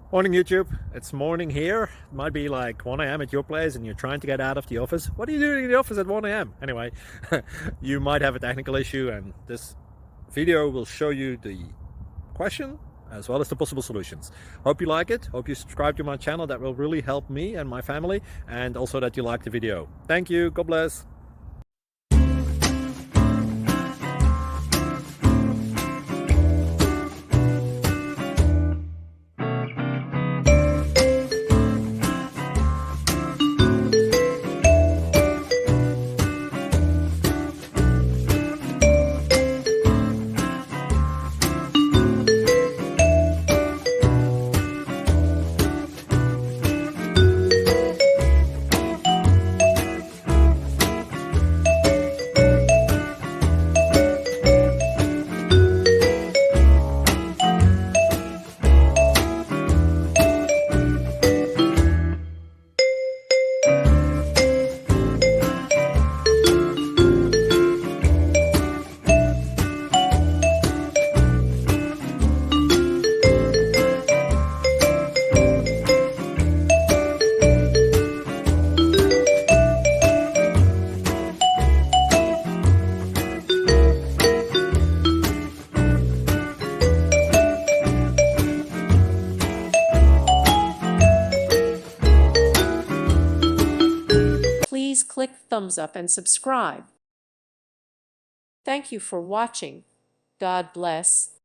Morning YouTube, it's morning here. It might be like 1 a.m. at your place and you're trying to get out of the office. What are you doing in the office at 1 a.m.? Anyway, you might have a technical issue and this video will show you the question as well as the possible solutions. Hope you like it, hope you subscribe to my channel. That will really help me and my family, and also that you like the video. Thank you, God bless. Please click thumbs up and subscribe. Thank you for watching. God bless.